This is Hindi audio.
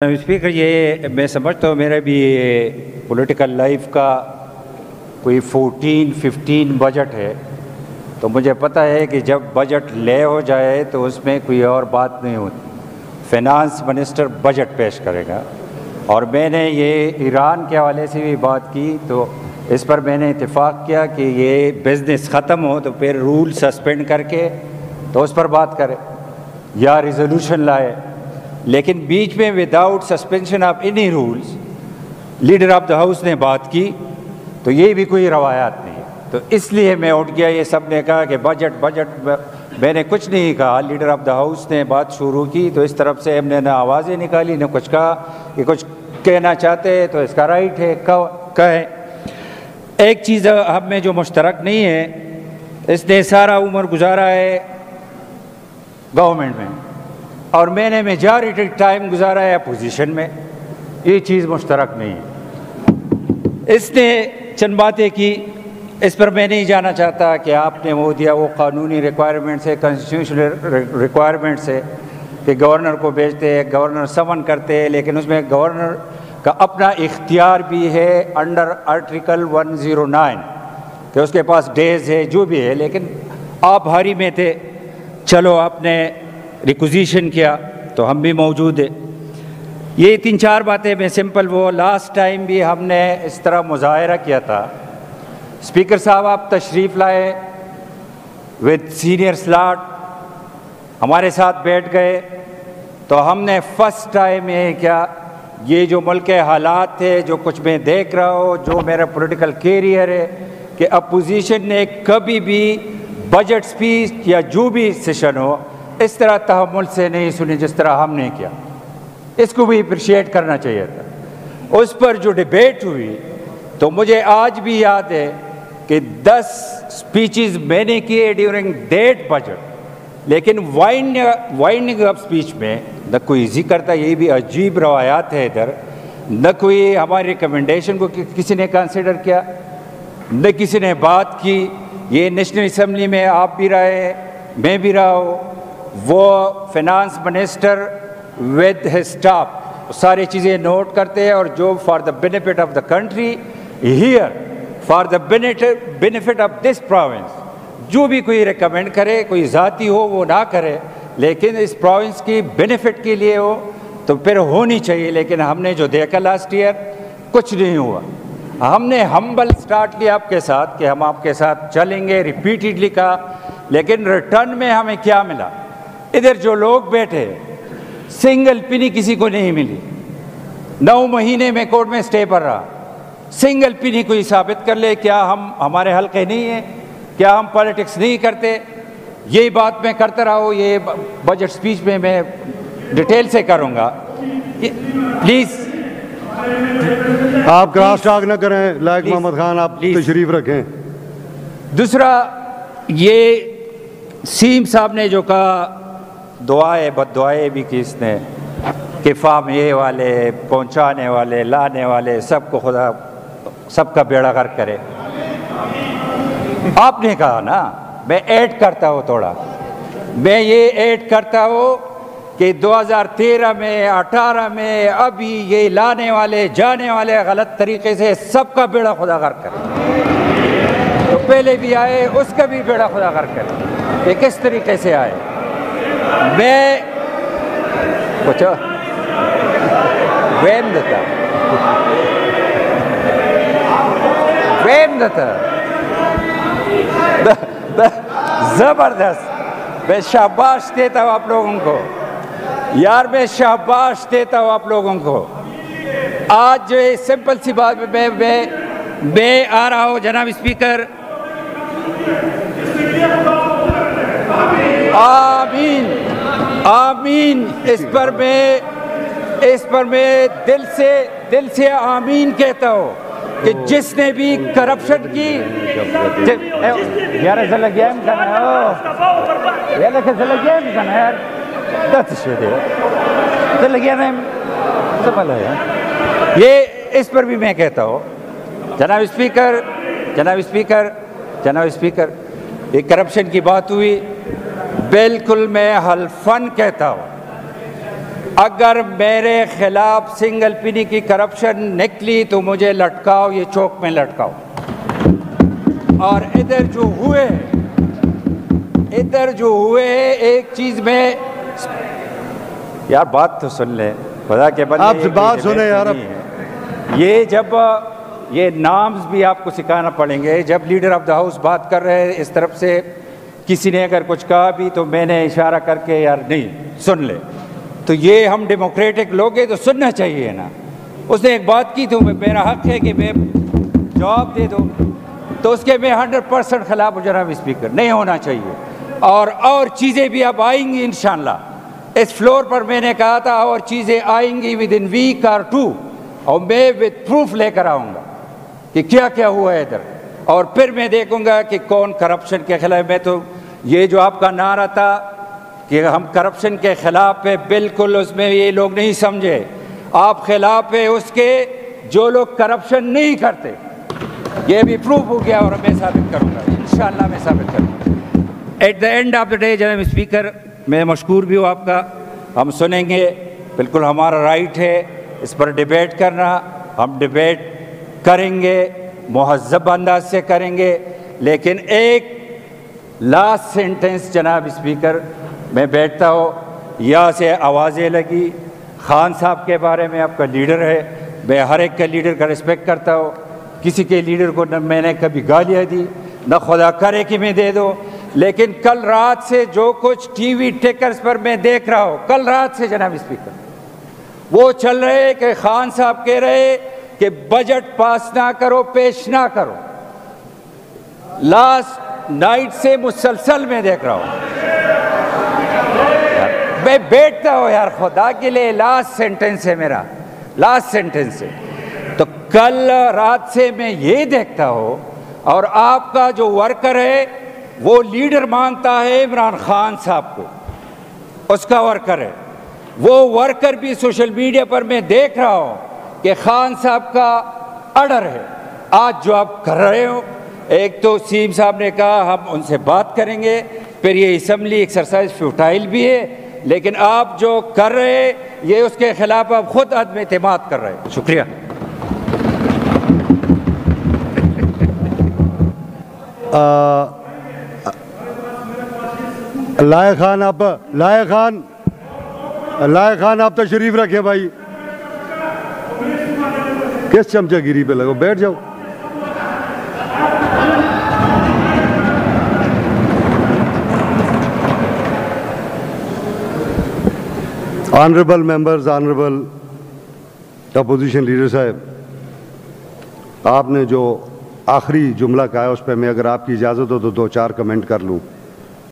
स्पीकर, ये मैं समझता हूँ मेरा भी पॉलिटिकल लाइफ का कोई 14-15 बजट है, तो मुझे पता है कि जब बजट ले हो जाए तो उसमें कोई और बात नहीं होती। फाइनेंस मिनिस्टर बजट पेश करेगा और मैंने ये ईरान के हवाले से भी बात की, तो इस पर मैंने इत्तेफाक किया कि ये बिज़नेस ख़त्म हो तो फिर रूल सस्पेंड करके तो उस पर बात करें या रिजोल्यूशन लाए, लेकिन बीच में without suspension of any rules leader of the house ने बात की, तो ये भी कोई रवायात नहीं है। तो इसलिए मैं उठ गया। ये सब ने कहा कि बजट बजट, मैंने कुछ नहीं कहा। लीडर ऑफ द हाउस ने बात शुरू की तो इस तरफ से हमने ना आवाज़ें निकाली ना कुछ कहा कि कुछ कहना चाहते हैं तो इसका राइट है, कहें। एक चीज़ हम में जो मुश्तरक नहीं है, इसने सारा उम्र गुजारा है गवर्नमेंट में और मैंने मेजॉरिटी टाइम गुजारा है अपोजिशन में। ये चीज़ मुश्तरक नहीं है। इसने चंद बातें की, इस पर मैं नहीं जाना चाहता कि आपने वो दिया वो कानूनी रिक्वायरमेंट से, कॉन्स्टिट्यूशनल रिक्वायरमेंट से कि गवर्नर को भेजते हैं, गवर्नर समन करते हैं, लेकिन उसमें गवर्नर का अपना इख्तियार भी है अंडर आर्टिकल 109 कि उसके पास डेज है जो भी है। लेकिन आप हारी में थे, चलो आपने रिक्विजिशन किया तो हम भी मौजूद है। ये 3-4 बातें मैं सिंपल, वो लास्ट टाइम भी हमने इस तरह मुजाहरा किया था। स्पीकर साहब आप तशरीफ़ लाए विद सीनियर स्लॉट, हमारे साथ बैठ गए, तो हमने फर्स्ट टाइम ये क्या, ये जो मुल्क के हालात थे, जो कुछ मैं देख रहा हूँ, जो मेरा पॉलिटिकल कैरियर है, कि अपोजिशन ने कभी भी बजट स्पीच या जो भी सेशन हो इस तरह तहम्मुल से नहीं सुनी जिस तरह हमने किया। इसको भी अप्रिशिएट करना चाहिए था। उस पर जो डिबेट हुई तो मुझे आज भी याद है कि 10 स्पीचेस मैंने किए ड्यूरिंग दैट बजट, लेकिन वाइंडिंग अप स्पीच में न कोई इजी करता, ये भी अजीब रवायात है इधर, न कोई हमारी रिकमेंडेशन को किसी ने कंसिडर किया, न किसी ने बात की। ये नेशनल असम्बली में आप भी रहे, मैं भी रहा हूँ, वो finance minister with his staff सारी चीज़ें नोट करते हैं और जो for the benefit of the country here, for the benefit of this province, जो भी कोई रिकमेंड करे, कोई ज़ाती हो वो ना करे, लेकिन इस प्रोविंस की बेनिफिट के लिए हो तो फिर होनी चाहिए। लेकिन हमने जो देखा लास्ट ईयर कुछ नहीं हुआ। हमने हम्बल स्टार्ट किया आपके साथ कि हम आपके साथ चलेंगे, रिपीटेडली कहा, लेकिन रिटर्न में हमें क्या मिला? इधर जो लोग बैठे सिंगल पिनी किसी को नहीं मिली। 9 महीने में कोर्ट में स्टे पर रहा, सिंगल पिनी कोई साबित कर ले। क्या हम हमारे हल्के नहीं हैं? क्या हम पॉलिटिक्स नहीं करते? यही बात मैं करता रहा हूँ। ये बजट स्पीच में मैं डिटेल से करूँगा। प्लीज़ आप क्रॉस टॉक न करें। लाइक मोहम्मद खान, आप तशरीफ रखें। दूसरा, ये सीम साहब ने जो कहा, दुआएं बद्दुआएं भी की इसने कि फार्म ये वाले, पहुंचाने वाले, लाने वाले, सबको खुदा सबका बेड़ा गर्क करे। आपने कहा ना, मैं ऐड करता हूँ थोड़ा, मैं ये ऐड करता हूँ कि 2013 में, 18 में, अभी ये लाने वाले जाने वाले गलत तरीके से सबका बेड़ा खुदा गर्क करे। तो पहले भी आए उसका भी बेड़ा खुदा गर्क करे कि किस तरीके से आए। मैं कुछ वेम देता जबरदस्त। मैं शाबाश देता हूँ आप लोगों को यार, मैं शाबाश देता हूँ आप लोगों को। आज जो है सिंपल सी बात, मैं आ रहा हूँ जनाब स्पीकर। आमीन आमीन। इस पर मैं दिल से आमीन कहता हूँ कि जिसने भी करप्शन की ये, इस पर भी मैं कहता हूँ जनाब स्पीकर, ये करप्शन की बात हुई, बिल्कुल मैं हल्फन कहता हूँ अगर मेरे खिलाफ सिंगल पिनी की करप्शन निकली तो मुझे लटकाओ, ये चौक में लटकाओ। और इधर जो हुए एक चीज में, यार बात तो सुन ले, खुदा के बंदे, आपसे बात सुने यार। ये जब ये नाम्स भी आपको सिखाना पड़ेंगे। जब लीडर ऑफ द हाउस बात कर रहे हैं इस तरफ से, किसी ने अगर कुछ कहा भी तो मैंने इशारा करके यार नहीं सुन ले, तो ये हम डेमोक्रेटिक लोग हैं तो सुनना चाहिए ना। उसने एक बात की तो मेरा हक है कि मैं जवाब दे दूँ, तो उसके मैं 100% खिलाफ हूँ जनाब स्पीकर, नहीं होना चाहिए। और चीज़ें भी अब आएंगी इंशाल्लाह। इस फ्लोर पर मैंने कहा था और चीज़ें आएंगी विद इन वीक और 2, और मैं विद प्रूफ लेकर आऊँगा कि क्या क्या हुआ है इधर, और फिर मैं देखूँगा कि कौन करप्शन के खिलाफ। मैं तो ये जो आपका नारा था कि हम करप्शन के खिलाफ है, बिल्कुल उसमें ये लोग नहीं समझे। आप खिलाफ है उसके जो लोग करप्शन नहीं करते, ये भी प्रूफ हो गया और मैं साबित करूँगा, इंशाल्लाह मैं साबित करूँगा। At the end of the day जनाब स्पीकर, मैं मशकूर भी हूँ आपका। हम सुनेंगे, बिल्कुल हमारा राइट है इस पर डिबेट करना। हम डिबेट करेंगे, मुहज़्ज़ब अंदाज से करेंगे। लेकिन एक लास्ट सेंटेंस जनाब स्पीकर, मैं बैठता हूँ, यहाँ से आवाज़ें लगी खान साहब के बारे में, आपका लीडर है, मैं हर एक के लीडर का रिस्पेक्ट करता हूँ। किसी के लीडर को न मैंने कभी गालियाँ दी, न खुदा करे कि मैं दे दूँ। लेकिन कल रात से जो कुछ टीवी टिकर्स पर मैं देख रहा हूँ, कल रात से जनाब स्पीकर, वो चल रहे कि खान साहब कह रहे कि बजट पास ना करो, पेश ना करो। लास्ट नाइट से मुसलसल मैं देख रहा हूँ, मैं बैठता हूँ यार, खुदा के लिए लास्ट सेंटेंस है मेरा, लास्ट सेंटेंस है। तो कल रात से मैं ये देखता हूँ, और आपका जो वर्कर है वो लीडर मानता है इमरान खान साहब को, उसका वर्कर है। वो वर्कर भी सोशल मीडिया पर मैं देख रहा हूँ कि खान साहब का ऑर्डर है। आज जो आप कर रहे हो, एक तो सीएम साहब ने कहा हम उनसे बात करेंगे, फिर ये असम्बली एक्सरसाइज फ्यूटाइल भी है, लेकिन आप जो कर रहे हैं ये उसके खिलाफ आप खुद अदम एतमाद कर रहे हैं। शुक्रिया। लायक खान आप तशरीफ रखें भाई। किस चमचागिरी पे लगो, बैठ जाओ। Honourable members, honourable opposition leader साहब, आपने जो आखिरी जुमला कहा है उस पर मैं अगर आपकी इजाज़त हो तो 2-4 कमेंट कर लूँ।